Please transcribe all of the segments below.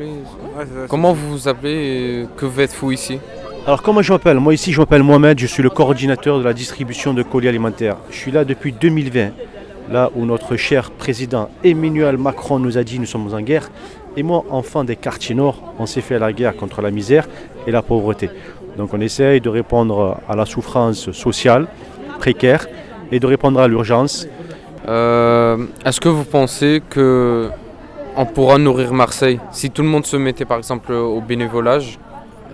appelez? Ouais, c'est ça, Comment vous vous appelez et que faites-vous ici? Alors comment je m'appelle? Moi ici je m'appelle Mohamed, je suis le coordinateur de la distribution de colis alimentaires. Je suis là depuis 2020, là où notre cher président Emmanuel Macron nous a dit nous sommes en guerre. Et moi, enfant des quartiers nord, on s'est fait la guerre contre la misère et la pauvreté. Donc on essaye de répondre à la souffrance sociale précaire et de répondre à l'urgence. Est-ce que vous pensez que on pourra nourrir Marseille si tout le monde se mettait par exemple au bénévolage?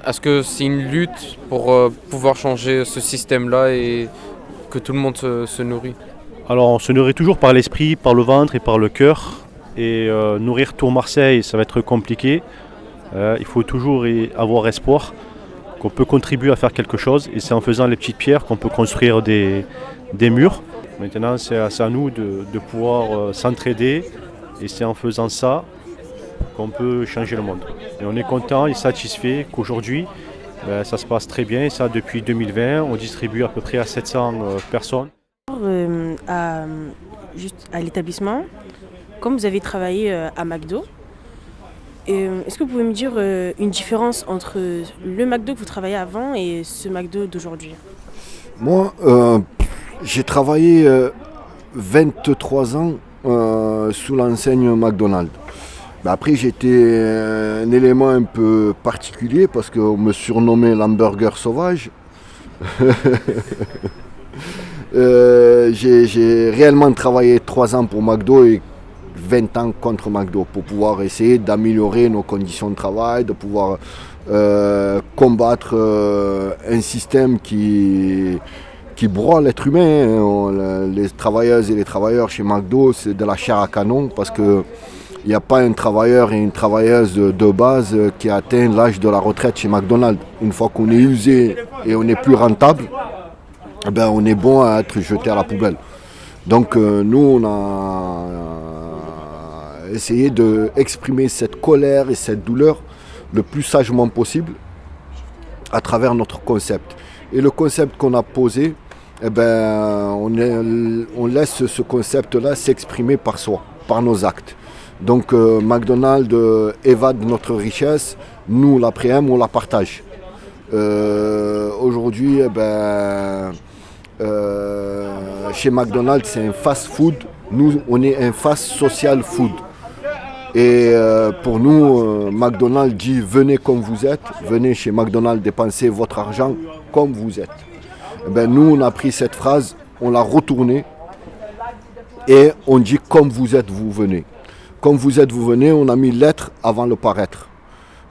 Est-ce que c'est une lutte pour pouvoir changer ce système-là et que tout le monde se nourrit? Alors on se nourrit toujours par l'esprit, par le ventre et par le cœur. Et nourrir tout Marseille, ça va être compliqué. Il faut toujours avoir espoir qu'on peut contribuer à faire quelque chose. Et c'est en faisant les petites pierres qu'on peut construire des murs. Maintenant, c'est à nous de pouvoir s'entraider. Et c'est en faisant ça qu'on peut changer le monde. Et on est content et satisfait qu'aujourd'hui, ça se passe très bien. Et ça, depuis 2020, on distribue à peu près à 700 personnes. Juste à l'établissement, comme vous avez travaillé à McDo, est-ce que vous pouvez me dire une différence entre le McDo que vous travaillez avant et ce McDo d'aujourd'hui? Moi, j'ai travaillé 23 ans sous l'enseigne McDonald's. Après, j'étais un élément un peu particulier parce qu'on me surnommait l'hamburger sauvage. J'ai réellement travaillé 3 ans pour McDo et 20 ans contre McDo pour pouvoir essayer d'améliorer nos conditions de travail, de pouvoir combattre un système qui broie l'être humain. Les travailleuses et les travailleurs chez McDo, c'est de la chair à canon parce que il n'y a pas un travailleur et une travailleuse de base qui atteint l'âge de la retraite chez McDonald's. Une fois qu'on est usé et on n'est plus rentable, on est bon à être jeté à la poubelle. Donc nous, on a essayé d'exprimer cette colère et cette douleur le plus sagement possible à travers notre concept. Et le concept qu'on a posé, on laisse ce concept-là s'exprimer par soi, par nos actes. Donc McDonald's évade notre richesse, nous l'après-midi, on la partage. Aujourd'hui, chez McDonald's, c'est un fast-food. Nous, on est un fast social food. Et pour nous, McDonald's dit venez comme vous êtes, venez chez McDonald's dépenser votre argent comme vous êtes. Nous, on a pris cette phrase, on l'a retournée et on dit comme vous êtes, vous venez. Comme vous êtes, vous venez, on a mis l'être avant le paraître.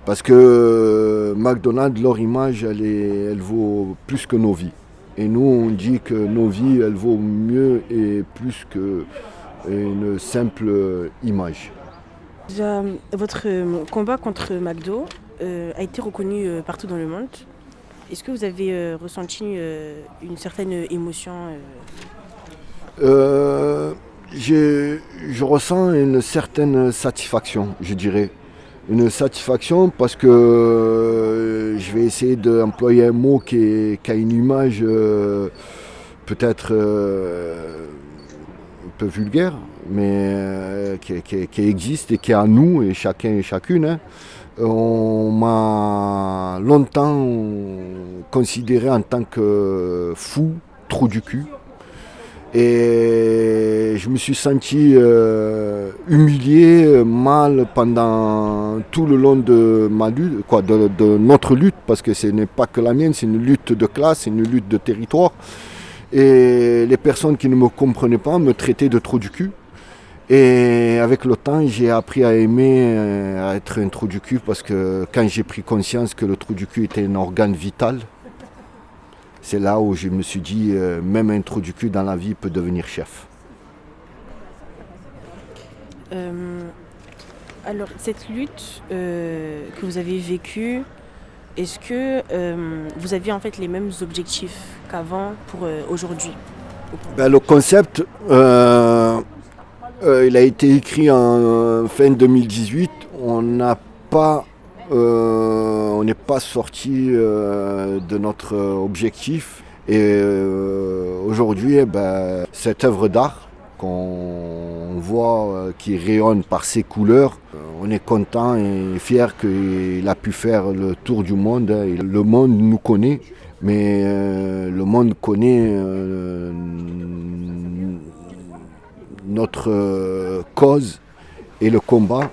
Parce que McDonald's, leur image, elle vaut plus que nos vies. Et nous, on dit que nos vies, elles vaut mieux et plus qu'une simple image. Déjà, votre combat contre McDo a été reconnu partout dans le monde. Est-ce que vous avez ressenti une certaine émotion Je ressens une certaine satisfaction, je dirais. Une satisfaction parce que je vais essayer d'employer un mot qui a une image peut-être un peu vulgaire, mais qui existe et qui est à nous et chacun et chacune. On m'a longtemps considéré en tant que fou, trou du cul. Et je me suis senti humilié, mal pendant tout le long de ma lutte, de notre lutte, parce que ce n'est pas que la mienne, c'est une lutte de classe, c'est une lutte de territoire. Et les personnes qui ne me comprenaient pas me traitaient de trou du cul. Et avec le temps, j'ai appris à aimer à être un trou du cul, parce que quand j'ai pris conscience que le trou du cul était un organe vital, c'est là où je me suis dit, même un trou du cul dans la vie peut devenir chef. Alors, cette lutte que vous avez vécue, est-ce que vous aviez en fait les mêmes objectifs qu'avant pour aujourd'hui? Le concept, il a été écrit en fin 2018. On n'est pas sorti de notre objectif. Et aujourd'hui, cette œuvre d'art qu'on voit qui rayonne par ses couleurs, on on est content et fier qu'il a pu faire le tour du monde. Et le monde nous connaît, mais le monde connaît notre cause et le combat.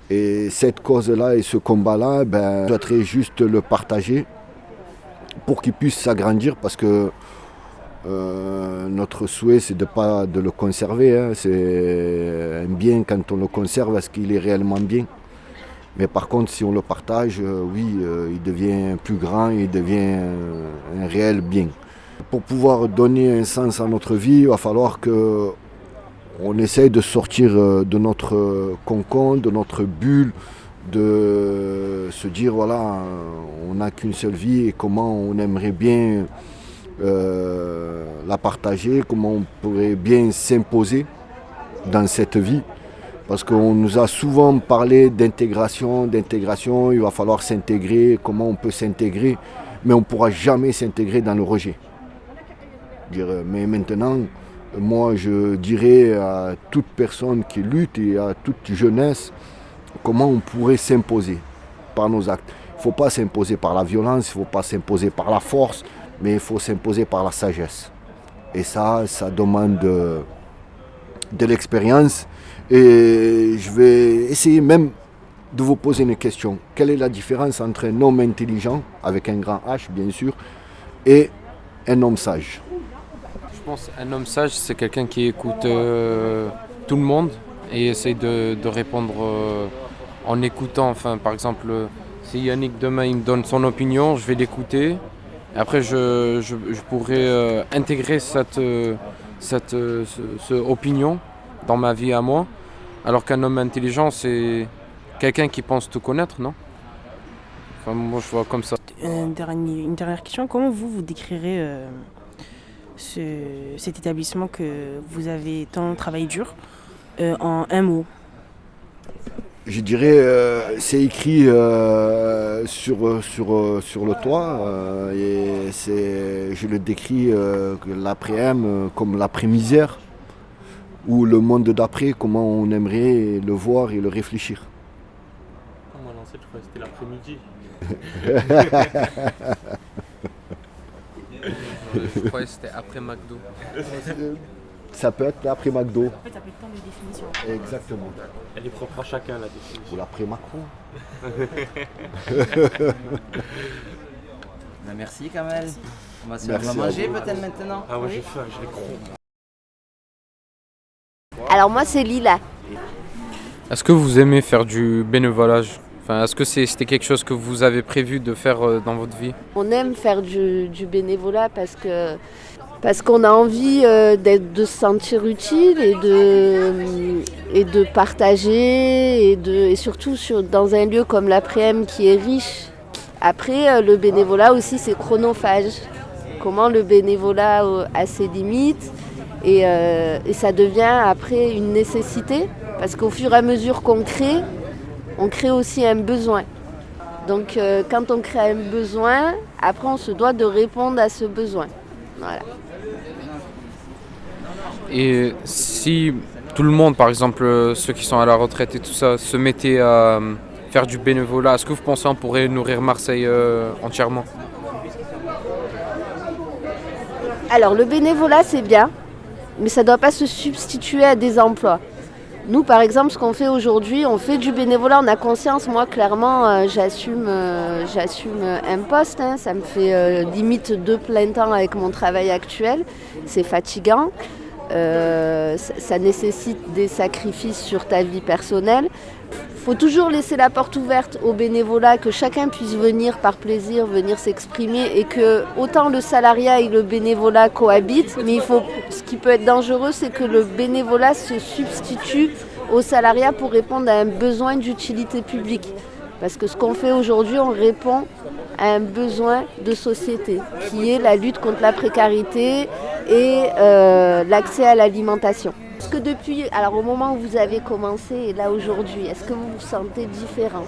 Et cette cause-là et ce combat-là, je souhaiterais juste le partager pour qu'il puisse s'agrandir, parce que notre souhait, c'est de le conserver. Hein. C'est un bien, quand on le conserve, est-ce qu'il est réellement bien? Mais par contre, si on le partage, il devient plus grand, il devient un réel bien. Pour pouvoir donner un sens à notre vie, il va falloir qu'on essaye de sortir de notre cocon, de notre bulle, de se dire, voilà, on n'a qu'une seule vie et comment on aimerait bien la partager, comment on pourrait bien s'imposer dans cette vie. Parce qu'on nous a souvent parlé d'intégration, il va falloir s'intégrer, comment on peut s'intégrer, mais on ne pourra jamais s'intégrer dans le rejet. Mais maintenant, moi je dirais à toute personne qui lutte et à toute jeunesse, comment on pourrait s'imposer par nos actes. Il ne faut pas s'imposer par la violence, il ne faut pas s'imposer par la force, mais il faut s'imposer par la sagesse. Et ça demande de l'expérience. Et je vais essayer même de vous poser une question. Quelle est la différence entre un homme intelligent, avec un grand H bien sûr, et un homme sage? Je pense qu'un homme sage, c'est quelqu'un qui écoute tout le monde et essaye de répondre en écoutant. Enfin, par exemple, si Yannick demain il me donne son opinion, je vais l'écouter. Après, je pourrais intégrer cette opinion dans ma vie à moi. Alors qu'un homme intelligent, c'est quelqu'un qui pense tout connaître, non? Enfin, moi, je vois comme ça. Une dernière question. Comment vous décrirez cet établissement que vous avez tant travaillé dur en un mot? Je dirais, c'est écrit sur le toit, et je le décris l'après-m comme l'après-misère, ou le monde d'après, comment on aimerait le voir et le réfléchir. Moi, l'ancêtre, je croyais que c'était l'après-midi. Je croyais que c'était après McDo. Ça peut être l'après McDo. En fait, ça peut être tant de définitions. Exactement. Elle est propre à chacun, la définition. Ou l'après Macron. Merci Kamel. On va Merci manger à vous. peut-être maintenant. Ah ouais, j'ai faim, je l'ai croc. Alors moi c'est Lila. Est-ce que vous aimez faire du bénévolage? Enfin, est-ce que c'était quelque chose que vous avez prévu de faire dans votre vie? On aime faire du bénévolat parce qu'on a envie de se sentir utile et de partager et surtout dans un lieu comme l'après-m qui est riche. Après le bénévolat aussi c'est chronophage. Comment le bénévolat a ses limites et ça devient après une nécessité parce qu'au fur et à mesure qu'on crée, on crée aussi un besoin. Donc quand on crée un besoin, après on se doit de répondre à ce besoin. Voilà. Et si tout le monde, par exemple ceux qui sont à la retraite et tout ça, se mettaient à faire du bénévolat, est-ce que vous pensez qu'on pourrait nourrir Marseille entièrement? Alors le bénévolat c'est bien, mais ça ne doit pas se substituer à des emplois. Nous par exemple ce qu'on fait aujourd'hui, on fait du bénévolat, on a conscience, moi clairement j'assume un poste, hein, ça me fait limite 2 plein temps avec mon travail actuel, c'est fatigant. Ça nécessite des sacrifices sur ta vie personnelle. Il faut toujours laisser la porte ouverte au bénévolat, que chacun puisse venir par plaisir, venir s'exprimer et que autant le salariat et le bénévolat cohabitent, mais ce qui peut être dangereux, c'est que le bénévolat se substitue au salariat pour répondre à un besoin d'utilité publique. Parce que ce qu'on fait aujourd'hui, on répond à un besoin de société, qui est la lutte contre la précarité et l'accès à l'alimentation. Est-ce que au moment où vous avez commencé et là aujourd'hui, est-ce que vous vous sentez différent?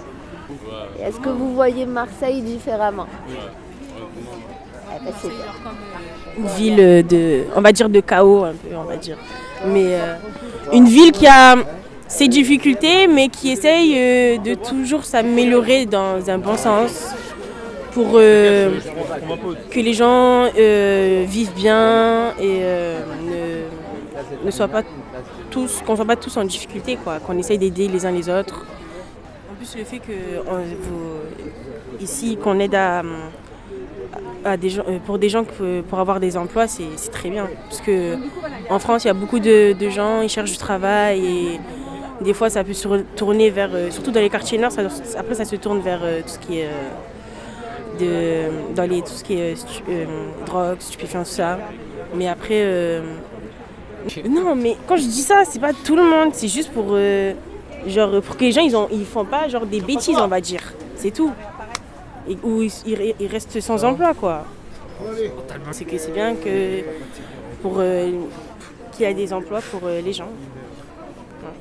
Est-ce que vous voyez Marseille différemment? C'est bien. Une ville on va dire de chaos un peu, on va dire. Mais une ville qui a ces difficultés, mais qui essayent de toujours s'améliorer dans un bon sens pour que les gens vivent bien et ne soient pas tous, qu'on ne soit pas tous en difficulté, quoi, qu'on essaye d'aider les uns les autres. En plus, le fait que ici qu'on aide à des gens, pour des gens pour avoir des emplois, c'est très bien. Parce que en France, il y a beaucoup de gens, ils cherchent du travail et des fois, ça peut se tourner vers, surtout dans les quartiers nord, après ça se tourne vers tout ce qui est tout ce qui est drogue, stupéfiants, tout ça. Mais après, non, mais quand je dis ça, c'est pas tout le monde, c'est juste pour pour que les gens ils font pas genre des bêtises, on va dire, c'est tout. Ou ils restent sans emploi, quoi. C'est que c'est bien que pour qu'il y ait des emplois pour les gens.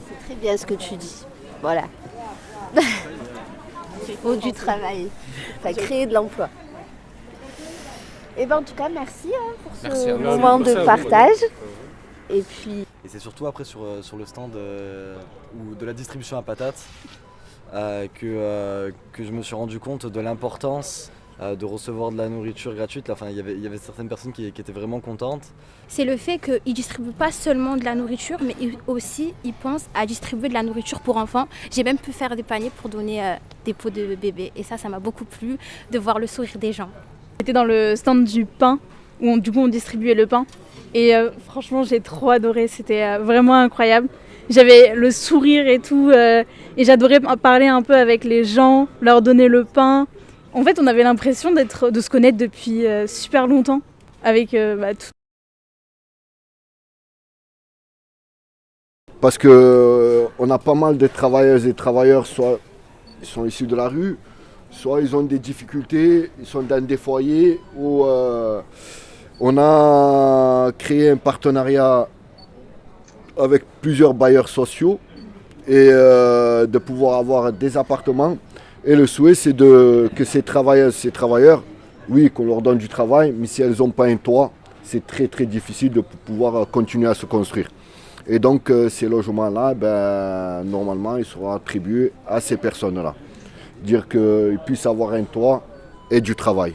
C'est très bien ce que tu dis. Voilà. Il faut du travail. Enfin, créer de l'emploi. Et ben en tout cas, merci pour ce moment de partage. Et puis. Et c'est surtout après sur le stand ou de la distribution à patates que je me suis rendu compte de l'importance de recevoir de la nourriture gratuite. Enfin, il y avait certaines personnes qui étaient vraiment contentes. C'est le fait qu'ils ne distribuent pas seulement de la nourriture, mais aussi ils pensent à distribuer de la nourriture pour enfants. J'ai même pu faire des paniers pour donner des pots de bébé. Et ça m'a beaucoup plu de voir le sourire des gens. J'étais dans le stand du pain, où on distribuait le pain. Et franchement, j'ai trop adoré, c'était vraiment incroyable. J'avais le sourire et tout, et j'adorais parler un peu avec les gens, leur donner le pain. En fait, on avait l'impression de se connaître depuis super longtemps, avec tout. Parce qu'on a pas mal de travailleuses et travailleurs, soit ils sont issus de la rue, soit ils ont des difficultés, ils sont dans des foyers où on a créé un partenariat avec plusieurs bailleurs sociaux et de pouvoir avoir des appartements. Et le souhait, c'est que ces travailleuses, ces travailleurs, oui, qu'on leur donne du travail, mais si elles n'ont pas un toit, c'est très très difficile de pouvoir continuer à se construire. Et donc ces logements-là, normalement, ils seront attribués à ces personnes-là. Dire qu'ils puissent avoir un toit et du travail.